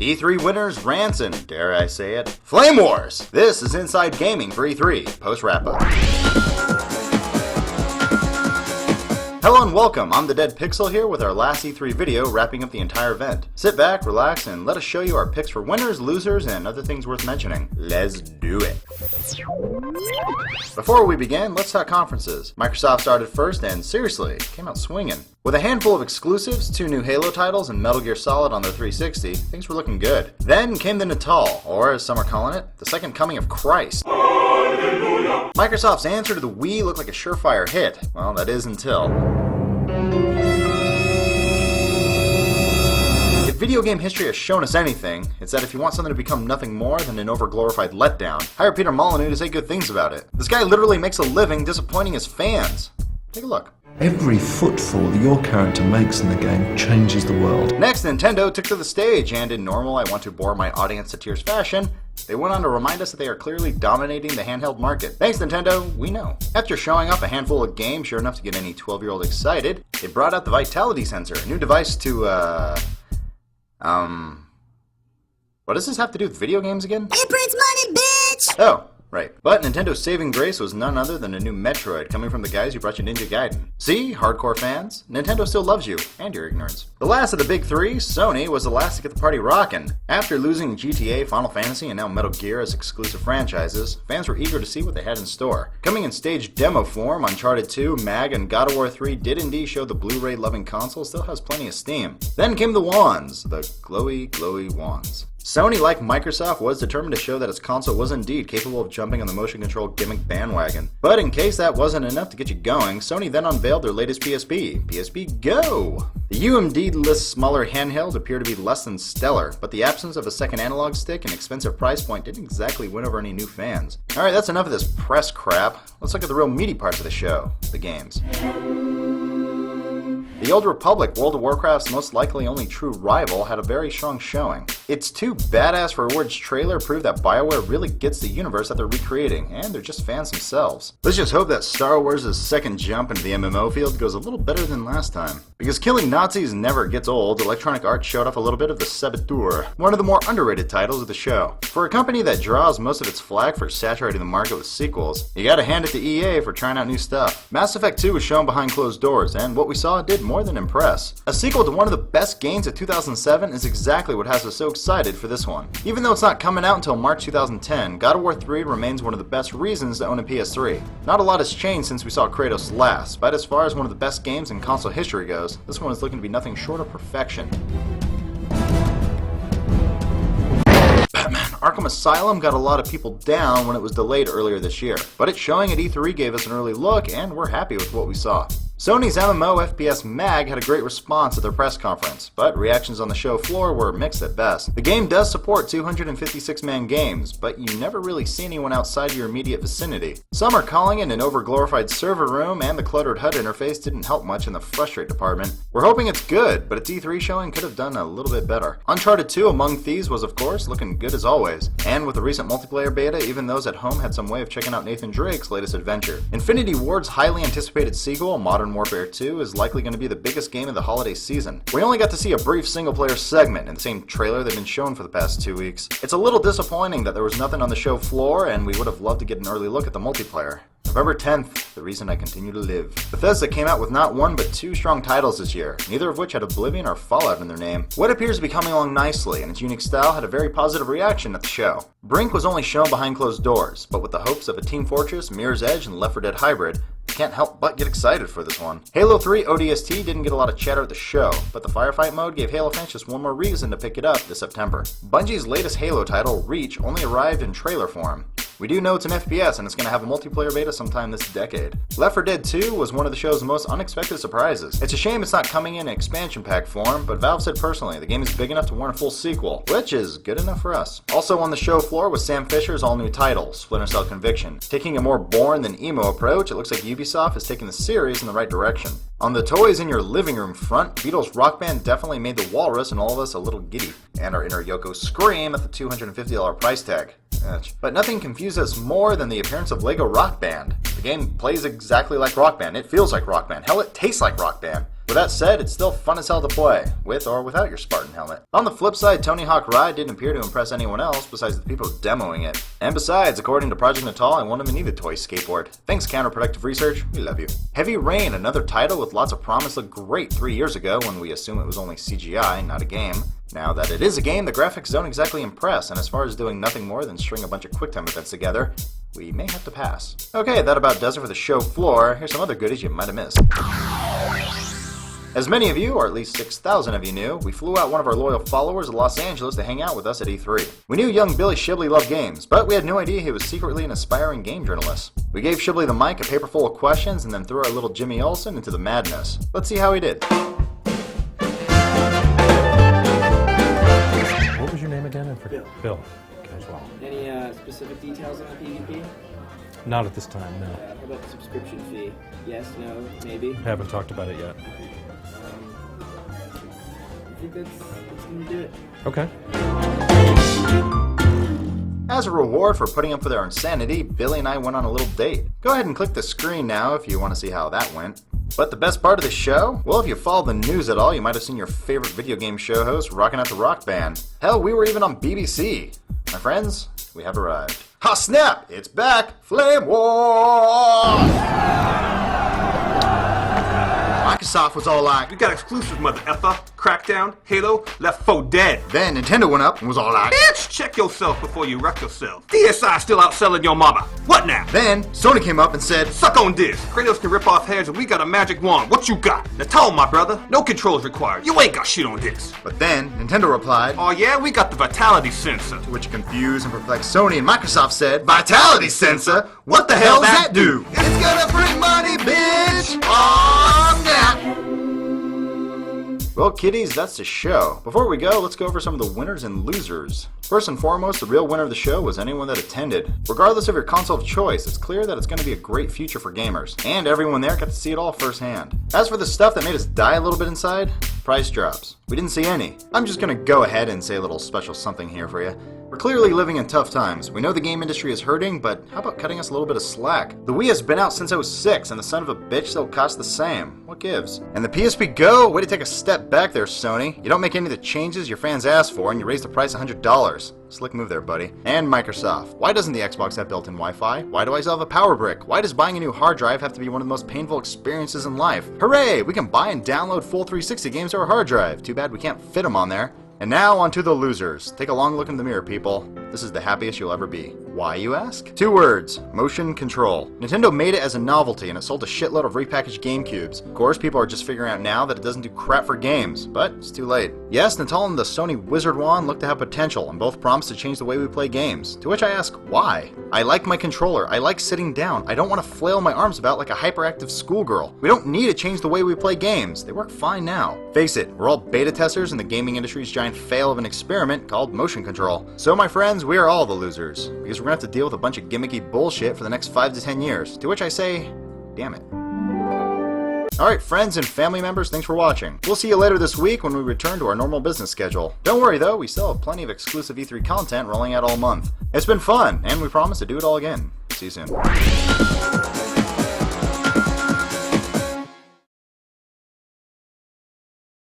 E3 winners, rants, and dare I say it, Flame Wars! This is Inside Gaming for E3, post-wrap-up. Hello and welcome, I'm the Dead Pixel here with our last E3 video wrapping up the entire event. Sit back, relax, and let us show you our picks for winners, losers, and other things worth mentioning. Let's do it. Before we begin, let's talk conferences. Microsoft started first and seriously, came out swinging. With a handful of exclusives, 2 new Halo titles, and Metal Gear Solid on the 360, things were looking good. Then came the Natal, or as some are calling it, the second coming of Christ. Hallelujah. Microsoft's answer to the Wii looked like a surefire hit. Well, that is until... If video game history has shown us anything, it's that if you want something to become nothing more than an overglorified letdown, hire Peter Molyneux to say good things about it. This guy literally makes a living disappointing his fans. Take a look. Every footfall that your character makes in the game changes the world. Next, Nintendo took to the stage, and in normal I want to bore my audience to tears fashion, they went on to remind us that they are clearly dominating the handheld market. Thanks, Nintendo, we know. After showing off a handful of games sure enough to get any 12-year-old excited, they brought out the Vitality Sensor, a new device to, what does this have to do with video games again? It prints money, bitch! Oh. Right. But Nintendo's saving grace was none other than a new Metroid coming from the guys who brought you Ninja Gaiden. See, hardcore fans? Nintendo still loves you, and your ignorance. The last of the big three, Sony, was the last to get the party rockin'. After losing GTA, Final Fantasy, and now Metal Gear as exclusive franchises, fans were eager to see what they had in store. Coming in staged demo form, Uncharted 2, MAG, and God of War 3 did indeed show the Blu-ray-loving console still has plenty of steam. Then came the wands, the glowy wands. Sony, like Microsoft, was determined to show that its console was indeed capable of jumping on the motion control gimmick bandwagon. But in case that wasn't enough to get you going, Sony then unveiled their latest PSP, PSP Go! The UMD-less smaller handheld appeared to be less than stellar, but the absence of a second analog stick and expensive price point didn't exactly win over any new fans. Alright, that's enough of this press crap. Let's look at the real meaty parts of the show, the games. The Old Republic, World of Warcraft's most likely only true rival, had a very strong showing. Its 2 badass for awards trailer proved that BioWare really gets the universe that they're recreating, and they're just fans themselves. Let's just hope that Star Wars' second jump into the MMO field goes a little better than last time. Because killing Nazis never gets old, Electronic Arts showed off a little bit of the Saboteur, one of the more underrated titles of the show. For a company that draws most of its flack for saturating the market with sequels, you gotta hand it to EA for trying out new stuff. Mass Effect 2 was shown behind closed doors, and what we saw did more than impress. A sequel to one of the best games of 2007 is exactly what has us so excited for this one. Even though it's not coming out until March 2010, God of War 3 remains one of the best reasons to own a PS3. Not a lot has changed since we saw Kratos last, but as far as one of the best games in console history goes, this one is looking to be nothing short of perfection. Batman Arkham Asylum got a lot of people down when it was delayed earlier this year, but its showing at E3 gave us an early look, and we're happy with what we saw. Sony's MMO FPS MAG had a great response at their press conference, but reactions on the show floor were mixed at best. The game does support 256-man games, but you never really see anyone outside your immediate vicinity. Some are calling it an overglorified server room, and the cluttered HUD interface didn't help much in the frustrate department. We're hoping it's good, but its E3 showing could have done a little bit better. Uncharted 2 Among Thieves was of course looking good as always, and with the recent multiplayer beta, even those at home had some way of checking out Nathan Drake's latest adventure. Infinity Ward's highly anticipated sequel, Modern Warfare 2, is likely going to be the biggest game of the holiday season. We only got to see a brief single-player segment in the same trailer they've been shown for the past 2 weeks. It's a little disappointing that there was nothing on the show floor, and we would have loved to get an early look at the multiplayer. November 10th, the reason I continue to live. Bethesda came out with not 1 but 2 strong titles this year, neither of which had Oblivion or Fallout in their name. What appears to be coming along nicely, and its unique style had a very positive reaction at the show. Brink was only shown behind closed doors, but with the hopes of a Team Fortress, Mirror's Edge, and Left 4 Dead hybrid, I can't help but get excited for this one. Halo 3 ODST didn't get a lot of chatter at the show, but the Firefight mode gave Halo fans just one more reason to pick it up this September. Bungie's latest Halo title, Reach, only arrived in trailer form. We do know it's an FPS and it's going to have a multiplayer beta sometime this decade. Left 4 Dead 2 was one of the show's most unexpected surprises. It's a shame it's not coming in expansion pack form, but Valve said personally the game is big enough to warrant a full sequel, which is good enough for us. Also on the show floor was Sam Fisher's all-new title, Splinter Cell Conviction. Taking a more bourne than emo approach, it looks like Ubisoft is taking the series in the right direction. On the toys in your living room front, Beatles Rock Band definitely made the walrus and all of us a little giddy, and our inner Yoko scream at the $250 price tag. But nothing confused us more than the appearance of Lego Rock Band. The game plays exactly like Rock Band, it feels like Rock Band, hell it tastes like Rock Band. With that said, it's still fun as hell to play, with or without your Spartan helmet. On the flip side, Tony Hawk Ride didn't appear to impress anyone else besides the people demoing it. And besides, according to Project Natal, I won't even need a toy skateboard. Thanks, Counterproductive Research, we love you. Heavy Rain, another title with lots of promise, looked great 3 years ago when we assume it was only CGI, not a game. Now that it is a game, the graphics don't exactly impress, and as far as doing nothing more than string a bunch of QuickTime events together, we may have to pass. Okay, that about does it for the show floor. Here's some other goodies you might have missed. As many of you, or at least 6,000 of you knew, we flew out one of our loyal followers to Los Angeles to hang out with us at E3. We knew young Billy Shibley loved games, but we had no idea he was secretly an aspiring game journalist. We gave Shibley the mic, a paper full of questions, and then threw our little Jimmy Olsen into the madness. Let's see how he did. What was your name again? Bill. Bill. Okay, as well. Any specific details on the PvP? Not at this time, no. How about the subscription fee? Yes, no, maybe? Haven't talked about it yet. I think that's gonna do it. Okay. As a reward for putting up with our insanity, Billy and I went on a little date. Go ahead and click the screen now if you want to see how that went. But the best part of the show? Well, if you follow the news at all, you might have seen your favorite video game show host rocking out the rock band. Hell, we were even on BBC. My friends, we have arrived. Ha snap! It's back! Flame War! Microsoft was all like, We got exclusives, mother effer. Crackdown, Halo, Left 4 Dead. then Nintendo went up and was all like, Bitch, check yourself before you wreck yourself. DSi still outselling your mama. What now? then Sony came up and said, Suck on this. Kratos can rip off heads and we got a magic wand. What you got? Natal, my brother. No controls required. You ain't got shit on this. but then Nintendo replied, Oh yeah, we got the vitality sensor. which confused and perplexed Sony and Microsoft said, Vitality Sensor? What the hell does that do? It's gonna bring money, bitch! Oh, yeah! Well, kiddies, that's the show. Before we go, let's go over some of the winners and losers. First and foremost, the real winner of the show was anyone that attended. Regardless of your console of choice, it's clear that it's going to be a great future for gamers, and everyone there got to see it all firsthand. As for the stuff that made us die a little bit inside, price drops. We didn't see any. I'm just going to go ahead and say a little special something here for you. We're clearly living in tough times. We know the game industry is hurting, but how about cutting us a little bit of slack? The Wii has been out since '06, and the son of a bitch still costs the same. What gives? And the PSP Go? Way to take a step back there, Sony. You don't make any of the changes your fans asked for, and you raise the price $100. Slick move there, buddy. And Microsoft. Why doesn't the Xbox have built-in Wi-Fi? Why do I still have a power brick? Why does buying a new hard drive have to be one of the most painful experiences in life? Hooray! We can buy and download full 360 games to our hard drive. Too bad we can't fit them on there. And now on to the losers. Take a long look in the mirror, people. This is the happiest you'll ever be. Why, you ask? 2 words. Motion control. Nintendo made it as a novelty and it sold a shitload of repackaged GameCubes. Of course, people are just figuring out now that it doesn't do crap for games, but it's too late. Yes, Natal and the Sony Wizard Wand look to have potential and both promise to change the way we play games. To which I ask, why? I like my controller. I like sitting down. I don't want to flail my arms about like a hyperactive schoolgirl. We don't need to change the way we play games. They work fine now. Face it, we're all beta testers in the gaming industry's giant fail of an experiment called motion control. So my friends, we are all the losers, because we're gonna have to deal with a bunch of gimmicky bullshit for the next 5 to 10 years. To which I say, damn it. Alright, friends and family members, thanks for watching. We'll see you later this week when we return to our normal business schedule. Don't worry though, we still have plenty of exclusive E3 content rolling out all month. It's been fun, and we promise to do it all again. See you soon.